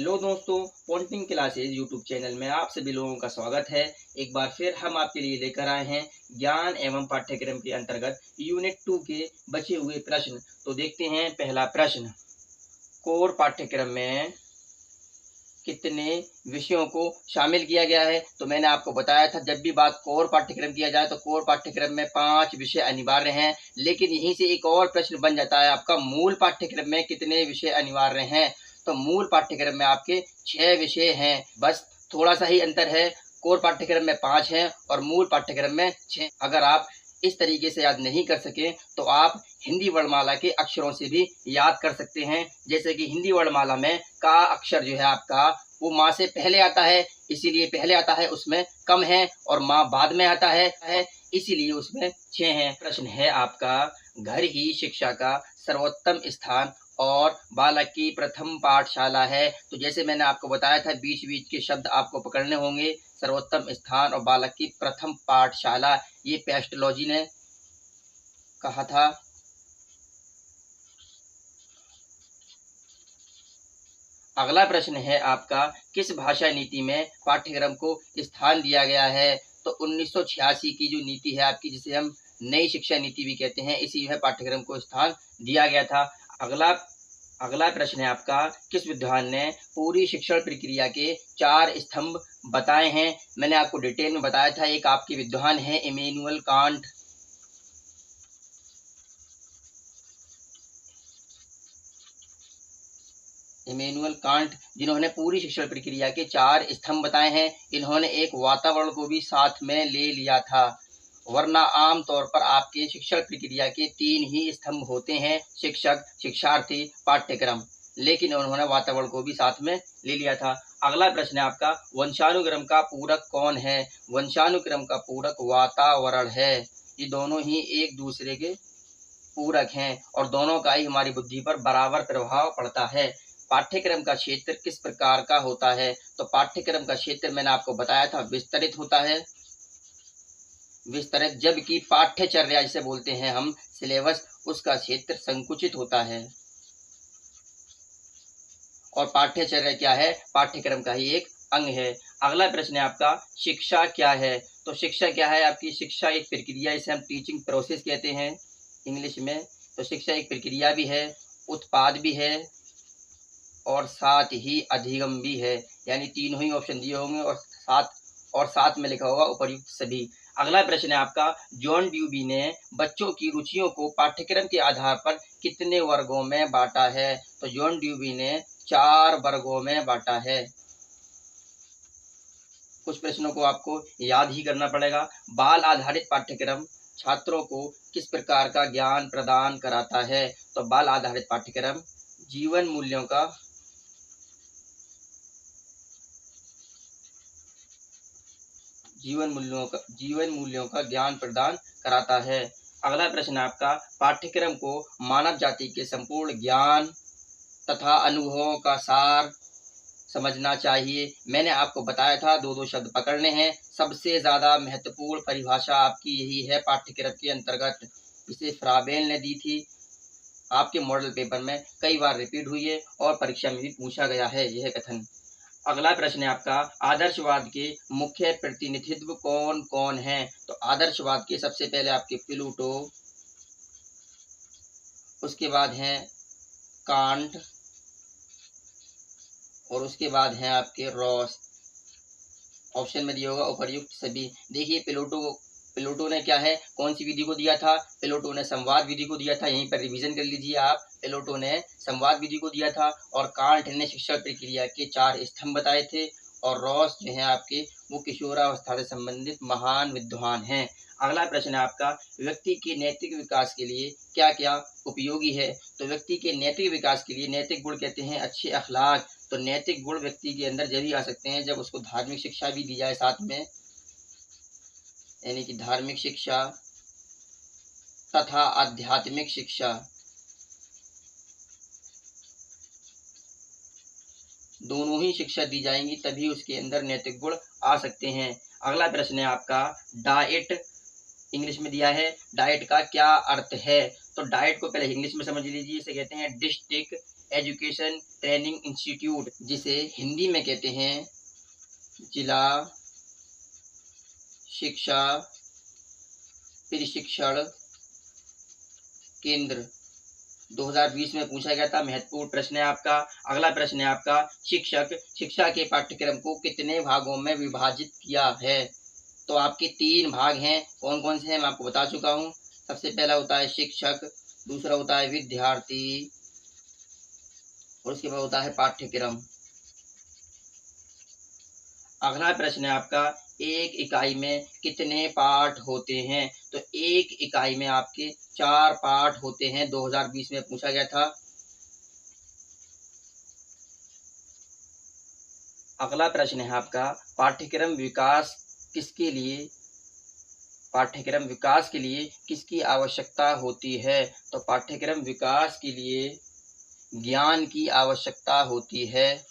Hello दोस्तों, Ponting classes YouTube channel में आप सभी लोगों का स्वागत है। एक बार फिर हम आपके लिए लेकर आए हैं ज्ञान एवं पाठ्यक्रम के अंतर्गत यूनिट 2 के बचे हुए प्रश्न। तो देखते हैं पहला प्रश्न, कोर पाठ्यक्रम में कितने विषयों को शामिल किया गया है। तो मैंने आपको बताया था जब भी बात कोर पाठ्यक्रम किया जाए तो कोर पाठ्यक्रम में 5 विषय अनिवार्य हैं, लेकिन यहीं से एक और प्रश्न बन जाता है आपका, मूल पाठ्यक्रम में कितने विषय अनिवार्य हैं। तो मूल पाठ्यक्रम में आपके 6 विषय हैं, बस थोड़ा सा ही अंतर है। कोर पाठ्यक्रम में 5 हैं और मूल पाठ्यक्रम में 6। अगर आप इस तरीके से याद नहीं कर सके तो आप हिंदी वर्णमाला के अक्षरों से भी याद कर सकते हैं। जैसे कि हिंदी वर्णमाला में का अक्षर जो है आपका वो माँ से पहले आता है, इसीलिए पहले आता है, उसमें कम है, और माँ बाद में आता है इसीलिए उसमें 6 हैं। प्रश्न है आपका, घर ही शिक्षा का सर्वोत्तम स्थान और बालक की प्रथम पाठशाला है। तो जैसे मैंने आपको बताया था बीच बीच के शब्द आपको पकड़ने होंगे। सर्वोत्तम स्थान और बालक की प्रथम पाठशाला, ये पेस्टोलॉजी ने कहा था। अगला प्रश्न है आपका, किस भाषा नीति में पाठ्यक्रम को स्थान दिया गया है। तो 1986 की जो नीति है आपकी, जिसे हम नई शिक्षा नीति भी कहते हैं, इसी में पाठ्यक्रम को स्थान दिया गया था। अगला प्रश्न है आपका, किस विद्वान ने पूरी शिक्षण प्रक्रिया के 4 स्तंभ बताए हैं। मैंने आपको डिटेल में बताया था, एक आपके विद्वान है इमैनुअल कांट। इमैनुअल कांट जिन्होंने पूरी शिक्षण प्रक्रिया के 4 स्तंभ बताए हैं। इन्होंने एक वातावरण को भी साथ में ले लिया था, वरना आम तौर पर आपके शिक्षण प्रक्रिया के 3 ही स्तंभ होते हैं, शिक्षक, शिक्षार्थी, पाठ्यक्रम, लेकिन उन्होंने वातावरण को भी साथ में ले लिया था। अगला प्रश्न है आपका, वंशानुक्रम का पूरक कौन है। वंशानुक्रम का पूरक वातावरण है। ये दोनों ही एक दूसरे के पूरक हैं और दोनों का ही हमारी बुद्धि पर बराबर प्रभाव पड़ता है। पाठ्यक्रम का क्षेत्र किस प्रकार का होता है। तो पाठ्यक्रम का क्षेत्र मैंने आपको बताया था विस्तरित होता है, विस्तरित, जबकि पाठ्यचर्या जिसे बोलते हैं हम, सिलेबस, उसका क्षेत्र संकुचित होता है। और पाठ्यचर्या क्या है, पाठ्यक्रम का ही एक अंग है। अगला प्रश्न है आपका, शिक्षा क्या है। तो शिक्षा क्या है आपकी, शिक्षा एक प्रक्रिया, इसे हम टीचिंग प्रोसेस कहते हैं इंग्लिश में। तो शिक्षा एक प्रक्रिया भी है, उत्पाद भी है और साथ ही अधिगम भी है, यानी तीनों ही ऑप्शन दिए होंगे और साथ में लिखा होगा उपर्युक्त सभी। अगला प्रश्न है आपका, जॉन ड्यूबी ने बच्चों की रुचियों को पाठ्यक्रम के आधार पर कितने वर्गों में बांटा है। तो जॉन ड्यूबी ने 4 वर्गों में बांटा है। कुछ प्रश्नों को आपको याद ही करना पड़ेगा। बाल आधारित पाठ्यक्रम छात्रों को किस प्रकार का ज्ञान प्रदान कराता है। तो बाल आधारित पाठ्यक्रम जीवन मूल्यों का ज्ञान प्रदान कराता है। अगला प्रश्न आपका, पाठ्यक्रम को मानव जाति के संपूर्ण ज्ञान तथा अनुभवों का सार समझना चाहिए। मैंने आपको बताया था 2-2 शब्द पकड़ने हैं। सबसे ज्यादा महत्वपूर्ण परिभाषा आपकी यही है पाठ्यक्रम के अंतर्गत, इसे फ्राबेल ने दी थी। आपके मॉडल पेपर में कई बार रिपीट हुई है और परीक्षा में भी पूछा गया है यह कथन। अगला प्रश्न है आपका, आदर्शवाद के मुख्य प्रतिनिधित्व कौन कौन है। तो आदर्शवाद के सबसे पहले आपके प्लूटो, उसके बाद हैं कांट और उसके बाद हैं आपके रॉस। ऑप्शन में दिया होगा उपर्युक्त सभी। देखिए प्लूटो ने क्या है, कौन सी विधि को दिया था, प्लूटो ने संवाद विधि को दिया था। यहीं पर रिवीजन कर लीजिए आप, प्लूटो ने संवाद विधि को दिया था और कांट ने शिक्षा प्रक्रिया के 4 स्तंभ बताए थे। और रॉस जो है आपके, वो किशोरावस्था से संबंधित महान विद्वान हैं। अगला प्रश्न है आपका, व्यक्ति के नैतिक विकास के लिए क्या क्या उपयोगी है। तो व्यक्ति के नैतिक विकास के लिए, नैतिक गुण कहते हैं अच्छे अखलाक, तो नैतिक गुण व्यक्ति के अंदर जब ही आ सकते हैं जब उसको धार्मिक शिक्षा भी दी जाए साथ में, यानी कि धार्मिक शिक्षा तथा आध्यात्मिक शिक्षा दोनों ही शिक्षा दी जाएंगी, तभी उसके अंदर नैतिक गुण आ सकते हैं। अगला प्रश्न है आपका, डाइट इंग्लिश में दिया है, डाइट का क्या अर्थ है। तो डाइट को पहले इंग्लिश में समझ लीजिए, इसे कहते हैं डिस्ट्रिक्ट एजुकेशन ट्रेनिंग इंस्टीट्यूट, जिसे हिंदी में कहते हैं जिला शिक्षा प्रशिक्षण केंद्र, 2020 में पूछा गया था। महत्वपूर्ण प्रश्न है आपका। अगला प्रश्न है आपका, शिक्षक शिक्षा के पाठ्यक्रम को कितने भागों में विभाजित किया है? तो आपके 3 भाग हैं। कौन कौन से हैं मैं आपको बता चुका हूँ। सबसे पहला होता है शिक्षक, दूसरा होता है विद्यार्थी और उसके बाद होता है पाठ्यक्रम। अगला प्रश्न है आपका, एक इकाई में कितने पाठ होते हैं? तो एक इकाई में आपके 4 पाठ होते हैं, 2020 में पूछा गया था। अगला प्रश्न है आपका, पाठ्यक्रम विकास के लिए किसकी आवश्यकता होती है? तो पाठ्यक्रम विकास के लिए ज्ञान की आवश्यकता होती है।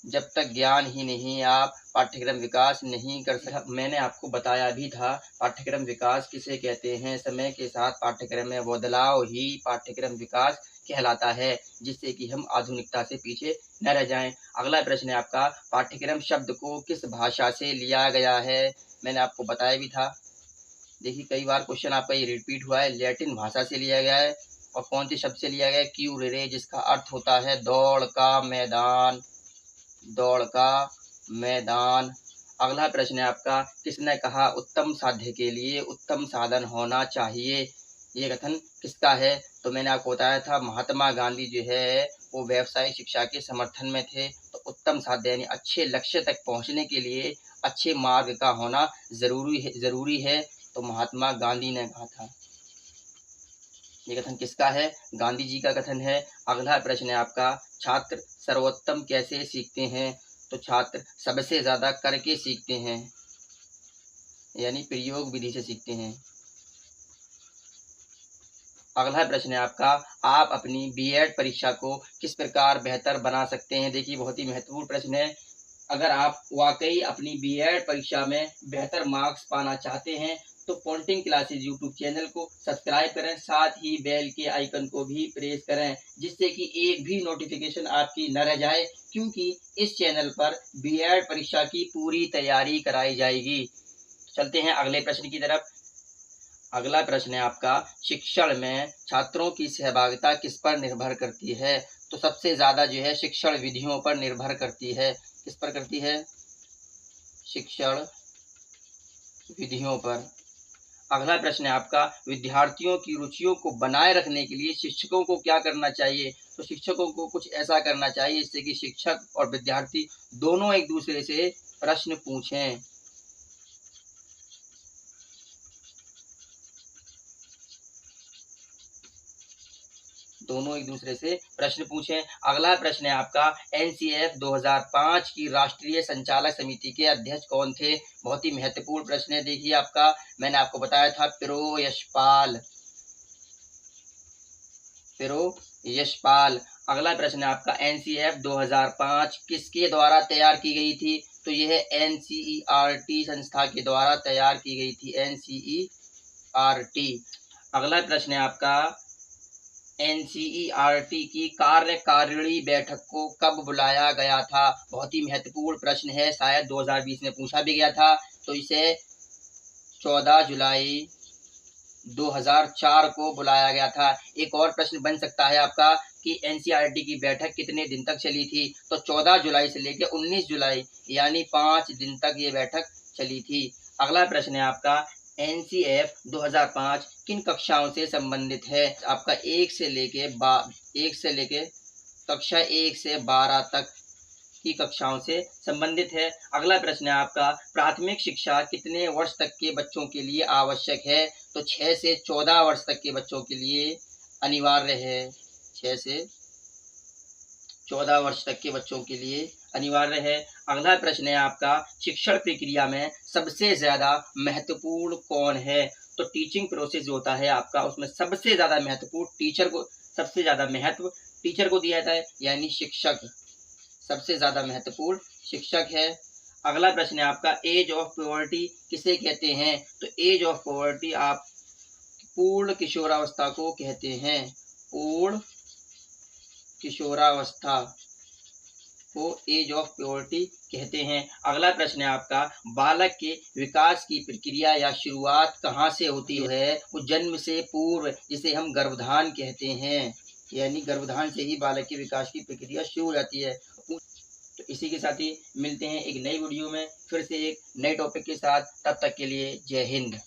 जब तक ज्ञान ही नहीं आप पाठ्यक्रम विकास नहीं कर सकते। मैंने आपको बताया भी था पाठ्यक्रम विकास किसे कहते हैं। समय के साथ पाठ्यक्रम में बदलाव ही पाठ्यक्रम विकास कहलाता है, जिससे कि हम आधुनिकता से पीछे न रह जाएं। अगला प्रश्न है आपका, पाठ्यक्रम शब्द को किस भाषा से लिया गया है? मैंने आपको बताया भी था। देखिए कई बार क्वेश्चन आपका ये रिपीट हुआ है। लैटिन भाषा से लिया गया है। और कौन से शब्द से लिया गया है? क्यूरेरे, जिसका अर्थ होता है दौड़ का मैदान। दौड़ का मैदान। अगला प्रश्न है आपका, किसने कहा उत्तम साध्य के लिए उत्तम साधन होना चाहिए? ये कथन किसका है? तो मैंने आपको बताया था महात्मा गांधी जो है वो व्यावसायिक शिक्षा के समर्थन में थे। तो उत्तम साध्य यानी अच्छे लक्ष्य तक पहुंचने के लिए अच्छे मार्ग का होना जरूरी है। तो महात्मा गांधी ने कहा था। ये कथन किसका है? गांधी जी का कथन है। अगला प्रश्न है आपका, छात्र सर्वोत्तम कैसे सीखते हैं? तो छात्र सबसे ज्यादा करके सीखते हैं, यानी प्रयोग विधि से सीखते हैं। अगला प्रश्न है आपका, आप अपनी बीएड परीक्षा को किस प्रकार बेहतर बना सकते हैं? देखिए बहुत ही महत्वपूर्ण प्रश्न है। अगर आप वाकई अपनी बीएड परीक्षा में बेहतर मार्क्स पाना चाहते हैं तो पॉन्टिंग क्लासेज यूट्यूब चैनल को सब्सक्राइब करें, साथ ही बेल के आइकन को भी प्रेस करें, जिससे कि एक भी नोटिफिकेशन आपकी न रह जाए, क्योंकि इस चैनल पर बीएड परीक्षा की पूरी तैयारी कराई जाएगी। चलते हैं अगले प्रश्न की तरफ। अगला प्रश्न है आपका, शिक्षण में छात्रों की सहभागिता किस पर निर्भर करती है? तो सबसे ज्यादा जो है शिक्षण विधियों पर निर्भर करती है। किस पर करती है? शिक्षण विधियों पर। अगला प्रश्न है आपका, विद्यार्थियों की रुचियों को बनाए रखने के लिए शिक्षकों को क्या करना चाहिए? तो शिक्षकों को कुछ ऐसा करना चाहिए जिससे कि शिक्षक और विद्यार्थी दोनों एक दूसरे से प्रश्न पूछें। दोनों एक दूसरे से प्रश्न पूछें। अगला प्रश्न है आपका, एनसीएफ 2005 की राष्ट्रीय संचालक समिति के अध्यक्ष कौन थे? बहुत ही महत्वपूर्ण प्रश्न है। देखिए आपका मैंने आपको बताया था पिरो यशपाल। अगला प्रश्न है आपका, एनसीएफ 2005 किसके द्वारा तैयार की गई थी? तो यह एनसीईआरटी संस्था के द्वारा तैयार की गई थी, एनसीईआरटी। अगला प्रश्न है आपका, एनसीईआरटी की कार्यकारिणी बैठक को कब बुलाया गया था? बहुत ही महत्वपूर्ण प्रश्न है, शायद 2020 में पूछा भी गया था। तो इसे 14 जुलाई 2004 को बुलाया गया था। एक और प्रश्न बन सकता है आपका कि एनसीईआरटी की बैठक कितने दिन तक चली थी? तो 14 जुलाई से लेकर 19 जुलाई यानी 5 दिन तक ये बैठक चली थी। अगला प्रश्न है आपका, एनसीएफ 2005 किन कक्षाओं से संबंधित है? आपका 1 से लेके कक्षा 1 से 12 तक की कक्षाओं से संबंधित है। अगला प्रश्न है आपका, प्राथमिक शिक्षा कितने वर्ष तक के बच्चों के लिए आवश्यक है? तो 6 से 14 वर्ष तक के बच्चों के लिए अनिवार्य है। 6 से 14 वर्ष तक के बच्चों के लिए अनिवार्य है। अगला प्रश्न है आपका, शिक्षण प्रक्रिया में सबसे ज्यादा महत्वपूर्ण कौन है? तो टीचिंग प्रोसेस जो होता है आपका, उसमें सबसे ज्यादा महत्वपूर्ण सबसे ज्यादा महत्व टीचर को दिया जाता है, यानी शिक्षक सबसे ज्यादा महत्वपूर्ण शिक्षक है। अगला प्रश्न है आपका, एज ऑफ प्योबर्टी किसे कहते हैं? तो एज ऑफ प्योबर्टी आप पूर्ण किशोरावस्था को कहते हैं। पूर्ण किशोरावस्था को एज ऑफ प्योरिटी कहते हैं। अगला प्रश्न है आपका, बालक के विकास की प्रक्रिया या शुरुआत कहाँ से होती है? वो जन्म से पूर्व, जिसे हम गर्भधान कहते हैं, यानी गर्भधान से ही बालक के विकास की प्रक्रिया शुरू हो जाती है। तो इसी के साथ ही मिलते हैं एक नई वीडियो में फिर से एक नए टॉपिक के साथ। तब तक के लिए जय हिंद।